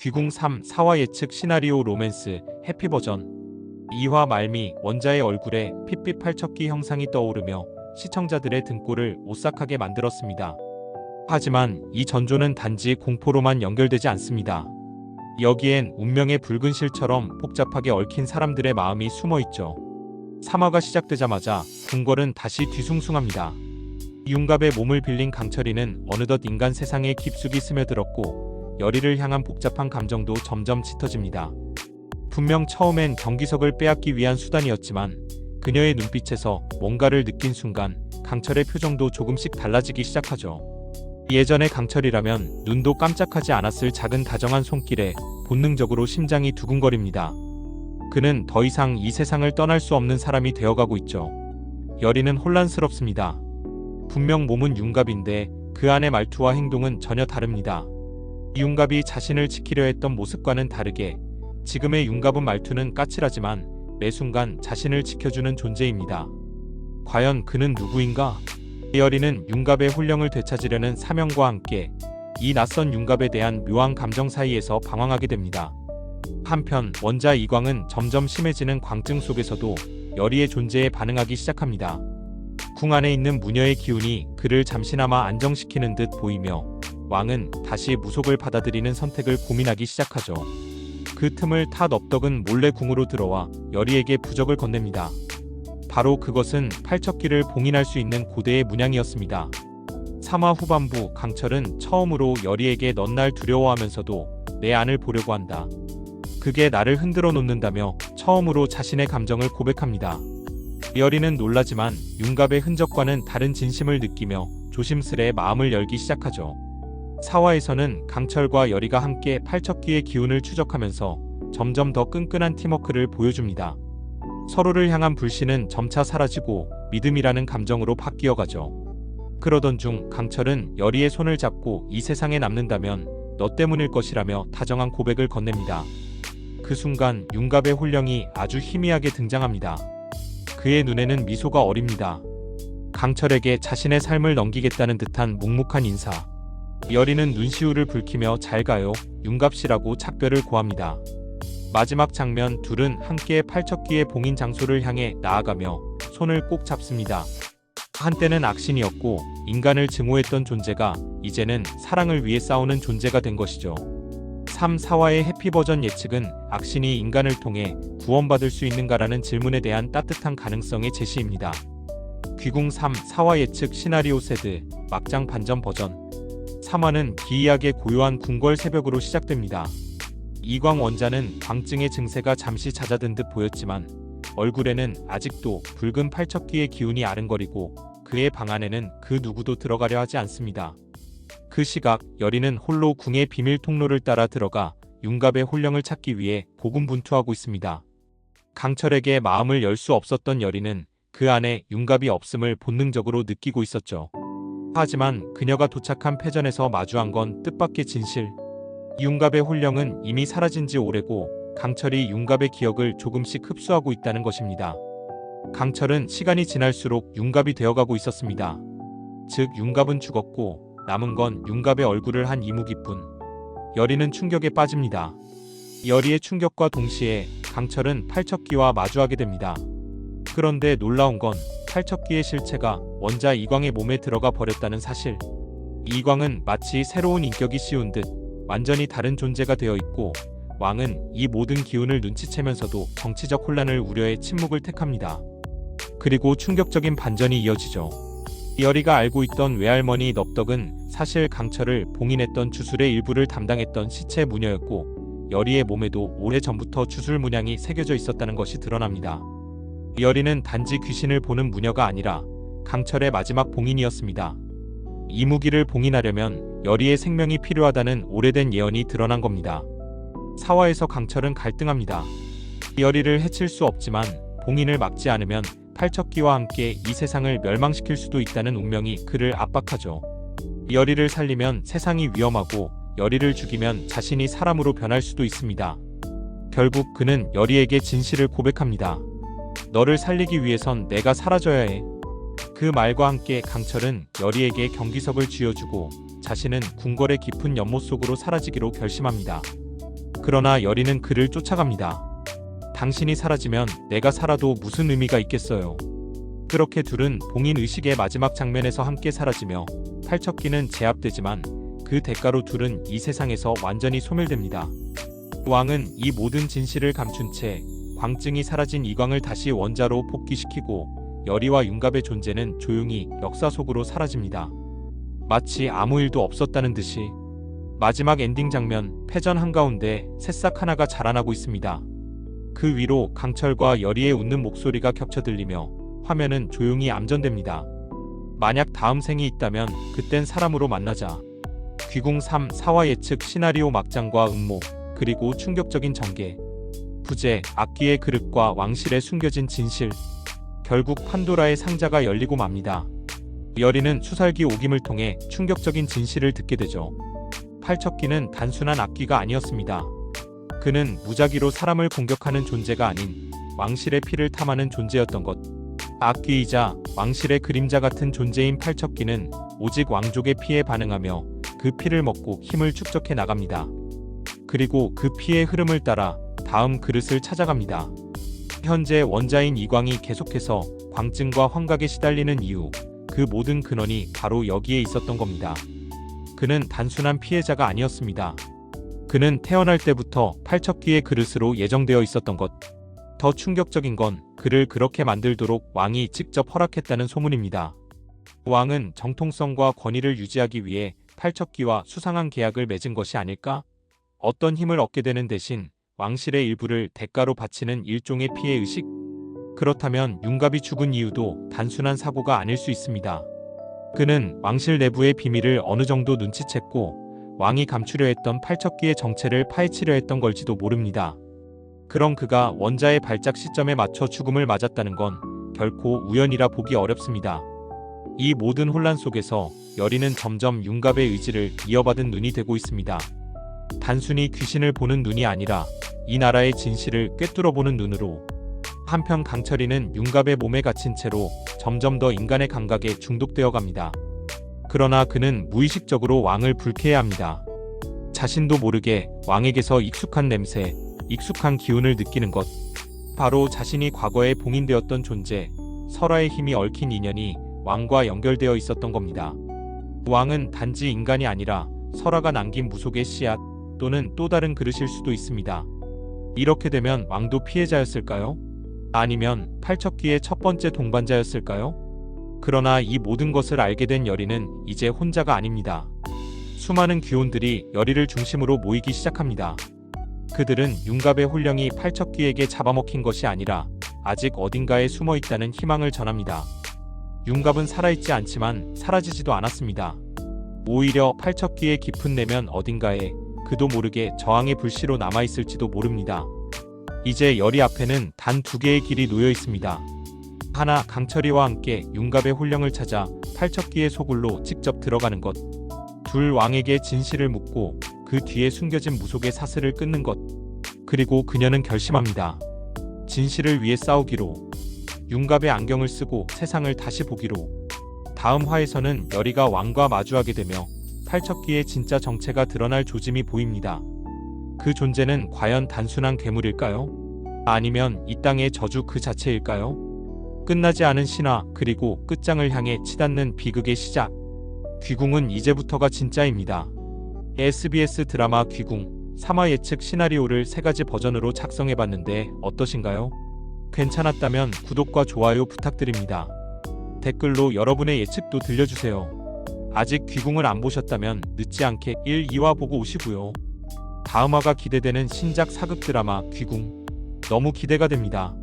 귀궁 3 사화 예측 시나리오 로맨스 해피 버전 2화 말미 원자의 얼굴에 핏빛 팔척기 형상이 떠오르며 시청자들의 등골을 오싹하게 만들었습니다. 하지만 이 전조는 단지 공포로만 연결되지 않습니다. 여기엔 운명의 붉은 실처럼 복잡하게 얽힌 사람들의 마음이 숨어있죠. 3화가 시작되자마자 궁궐은 다시 뒤숭숭합니다. 윤갑의 몸을 빌린 강철이는 어느덧 인간 세상에 깊숙이 스며들었고 열의를 향한 복잡한 감정도 점점 짙어집니다. 분명 처음엔 경기석을 빼앗기 위한 수단이었지만 그녀의 눈빛에서 뭔가를 느낀 순간 강철의 표정도 조금씩 달라지기 시작하죠. 예전의 강철이라면 눈도 깜짝하지 않았을 작은 다정한 손길에 본능적으로 심장이 두근거립니다. 그는 더 이상 이 세상을 떠날 수 없는 사람이 되어가고 있죠. 열의는 혼란스럽습니다. 분명 몸은 윤갑인데 그 안의 말투와 행동은 전혀 다릅니다. 윤갑이 자신을 지키려 했던 모습과는 다르게 지금의 윤갑은 말투는 까칠하지만 매 순간 자신을 지켜주는 존재입니다. 과연 그는 누구인가? 열의는 윤갑의 혼령을 되찾으려는 사명과 함께 이 낯선 윤갑에 대한 묘한 감정 사이에서 방황하게 됩니다. 한편 원자 이광은 점점 심해지는 광증 속에서도 열의의 존재에 반응하기 시작합니다. 궁 안에 있는 무녀의 기운이 그를 잠시나마 안정시키는 듯 보이며 왕은 다시 무속을 받아들이는 선택을 고민하기 시작하죠. 그 틈을 타 넙덕은 몰래 궁으로 들어와 열의에게 부적을 건넵니다. 바로 그것은 팔척기를 봉인할 수 있는 고대의 문양이었습니다. 3화 후반부 강철은 처음으로 열의에게 넌 날 두려워하면서도 내 안을 보려고 한다. 그게 나를 흔들어 놓는다며 처음으로 자신의 감정을 고백합니다. 열의는 놀라지만 윤갑의 흔적과는 다른 진심을 느끼며 조심스레 마음을 열기 시작하죠. 4화에서는 강철과 열의가 함께 팔척기의 기운을 추적하면서 점점 더 끈끈한 팀워크를 보여줍니다. 서로를 향한 불신은 점차 사라지고 믿음이라는 감정으로 바뀌어가죠. 그러던 중 강철은 열의의 손을 잡고 이 세상에 남는다면 너 때문일 것이라며 다정한 고백을 건넵니다. 그 순간 윤갑의 혼령이 아주 희미하게 등장합니다. 그의 눈에는 미소가 어립니다. 강철에게 자신의 삶을 넘기겠다는 듯한 묵묵한 인사. 열의는 눈시울을 붉히며 잘 가요 윤갑씨라고 작별을 고합니다. 마지막 장면 둘은 함께 팔척기의 봉인 장소를 향해 나아가며 손을 꼭 잡습니다. 한때는 악신이었고 인간을 증오했던 존재가 이제는 사랑을 위해 싸우는 존재가 된 것이죠. 3, 4화의 해피버전 예측은 악신이 인간을 통해 구원받을 수 있는가라는 질문에 대한 따뜻한 가능성의 제시입니다. 귀궁 3, 4화 예측 시나리오 세드 막장 반전 버전 3화는 기이하게 고요한 궁궐 새벽으로 시작됩니다. 이광 원자는 광증의 증세가 잠시 잦아든 듯 보였지만 얼굴에는 아직도 붉은 팔척기의 기운이 아른거리고 그의 방 안에는 그 누구도 들어가려 하지 않습니다. 그 시각 열의는 홀로 궁의 비밀 통로를 따라 들어가 윤갑의 혼령을 찾기 위해 고군분투하고 있습니다. 강철에게 마음을 열 수 없었던 열의는 그 안에 윤갑이 없음을 본능적으로 느끼고 있었죠. 하지만 그녀가 도착한 패전에서 마주한 건 뜻밖의 진실. 윤갑의 혼령은 이미 사라진 지 오래고 강철이 윤갑의 기억을 조금씩 흡수하고 있다는 것입니다. 강철은 시간이 지날수록 윤갑이 되어가고 있었습니다. 즉 윤갑은 죽었고 남은 건 윤갑의 얼굴을 한 이무기뿐. 열의는 충격에 빠집니다. 열의의 충격과 동시에 강철은 팔척기와 마주하게 됩니다. 그런데 놀라운 건 팔척기의 실체가 원자 이광의 몸에 들어가 버렸다는 사실. 이광은 마치 새로운 인격이 씌운 듯 완전히 다른 존재가 되어 있고 왕은 이 모든 기운을 눈치채면서도 정치적 혼란을 우려해 침묵을 택합니다. 그리고 충격적인 반전이 이어지죠. 열의가 알고 있던 외할머니 넙덕은 사실 강철을 봉인했던 주술의 일부를 담당했던 시체 무녀였고 열의의 몸에도 오래전부터 주술 문양이 새겨져 있었다는 것이 드러납니다. 열의는 단지 귀신을 보는 무녀가 아니라 강철의 마지막 봉인이었습니다. 이 무기를 봉인하려면 열의의 생명이 필요하다는 오래된 예언이 드러난 겁니다. 4화에서 강철은 갈등합니다. 열의를 해칠 수 없지만 봉인을 막지 않으면 팔척기와 함께 이 세상을 멸망시킬 수도 있다는 운명이 그를 압박하죠. 열의를 살리면 세상이 위험하고 열의를 죽이면 자신이 사람으로 변할 수도 있습니다. 결국 그는 열의에게 진실을 고백합니다. 너를 살리기 위해선 내가 사라져야 해. 그 말과 함께 강철은 열의에게 경기석을 쥐어주고 자신은 궁궐의 깊은 연못 속으로 사라지기로 결심합니다. 그러나 여리는 그를 쫓아갑니다. 당신이 사라지면 내가 살아도 무슨 의미가 있겠어요. 그렇게 둘은 봉인 의식의 마지막 장면에서 함께 사라지며 팔척기는 제압되지만 그 대가로 둘은 이 세상에서 완전히 소멸됩니다. 왕은 이 모든 진실을 감춘 채 광증이 사라진 이광을 다시 원자로 복귀시키고 여리와 융갑의 존재는 조용히 역사 속으로 사라집니다. 마치 아무 일도 없었다는 듯이. 마지막 엔딩 장면, 패전 한가운데 새싹 하나가 자라나고 있습니다. 그 위로 강철과 여리의 웃는 목소리가 겹쳐 들리며 화면은 조용히 암전됩니다. 만약 다음 생이 있다면 그땐 사람으로 만나자. 귀궁 3, 4화 예측 시나리오 막장과 음모, 그리고 충격적인 전개. 부재, 악귀의 그릇과 왕실에 숨겨진 진실. 결국 판도라의 상자가 열리고 맙니다. 여리는 수살기 오김을 통해 충격적인 진실을 듣게 되죠. 팔척기는 단순한 악귀가 아니었습니다. 그는 무작위로 사람을 공격하는 존재가 아닌 왕실의 피를 탐하는 존재였던 것. 악귀이자 왕실의 그림자 같은 존재인 팔척기는 오직 왕족의 피에 반응하며 그 피를 먹고 힘을 축적해 나갑니다. 그리고 그 피의 흐름을 따라 다음 그릇을 찾아갑니다. 현재 원자인 이광이 계속해서 광증과 환각에 시달리는 이유, 그 모든 근원이 바로 여기에 있었던 겁니다. 그는 단순한 피해자가 아니었습니다. 그는 태어날 때부터 팔척기의 그릇으로 예정되어 있었던 것. 더 충격적인 건 그를 그렇게 만들도록 왕이 직접 허락했다는 소문입니다. 왕은 정통성과 권위를 유지하기 위해 팔척기와 수상한 계약을 맺은 것이 아닐까? 어떤 힘을 얻게 되는 대신 왕실의 일부를 대가로 바치는 일종의 피해의식? 그렇다면 융갑이 죽은 이유도 단순한 사고가 아닐 수 있습니다. 그는 왕실 내부의 비밀을 어느 정도 눈치챘고 왕이 감추려 했던 팔척기의 정체를 파헤치려 했던 걸지도 모릅니다. 그런 그가 원자의 발작 시점에 맞춰 죽음을 맞았다는 건 결코 우연이라 보기 어렵습니다. 이 모든 혼란 속에서 여리는 점점 융갑의 의지를 이어받은 눈이 되고 있습니다. 단순히 귀신을 보는 눈이 아니라 이 나라의 진실을 꿰뚫어보는 눈으로. 한편 강철이는 융갑의 몸에 갇힌 채로 점점 더 인간의 감각에 중독되어 갑니다. 그러나 그는 무의식적으로 왕을 불쾌해합니다. 자신도 모르게 왕에게서 익숙한 냄새, 익숙한 기운을 느끼는 것. 바로 자신이 과거에 봉인되었던 존재, 설화의 힘이 얽힌 인연이 왕과 연결되어 있었던 겁니다. 왕은 단지 인간이 아니라 설화가 남긴 무속의 씨앗 또는 또 다른 그릇일 수도 있습니다. 이렇게 되면 왕도 피해자였을까요? 아니면 팔척기의 첫 번째 동반자였을까요? 그러나 이 모든 것을 알게 된 여리는 이제 혼자가 아닙니다. 수많은 귀혼들이 여리를 중심으로 모이기 시작합니다. 그들은 융갑의 혼령이 팔척기에게 잡아먹힌 것이 아니라 아직 어딘가에 숨어있다는 희망을 전합니다. 융갑은 살아있지 않지만 사라지지도 않았습니다. 오히려 팔척기의 깊은 내면 어딘가에 그도 모르게 저항의 불씨로 남아있을지도 모릅니다. 이제 여리 앞에는 단 두 개의 길이 놓여 있습니다. 하나, 강철이와 함께 융갑의 혼령을 찾아 팔척기의 소굴로 직접 들어가는 것. 둘, 왕에게 진실을 묻고 그 뒤에 숨겨진 무속의 사슬을 끊는 것. 그리고 그녀는 결심합니다. 진실을 위해 싸우기로. 융갑의 안경을 쓰고 세상을 다시 보기로. 다음 화에서는 여리가 왕과 마주하게 되며 팔척기의 진짜 정체가 드러날 조짐이 보입니다. 그 존재는 과연 단순한 괴물일까요? 아니면 이 땅의 저주 그 자체일까요? 끝나지 않은 신화, 그리고 끝장을 향해 치닫는 비극의 시작. 귀궁은 이제부터가 진짜입니다. SBS 드라마 귀궁 3화 예측 시나리오를 3가지 버전으로 작성해봤는데 어떠신가요? 괜찮았다면 구독과 좋아요 부탁드립니다. 댓글로 여러분의 예측도 들려주세요. 아직 귀궁을 안 보셨다면 늦지 않게 1, 2화 보고 오시고요. 다음 화가 기대되는 신작 사극 드라마 귀궁. 너무 기대가 됩니다.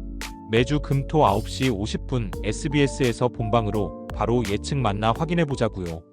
매주 금, 토 9시 50분 SBS에서 본방으로 바로 예측 만나 확인해보자고요.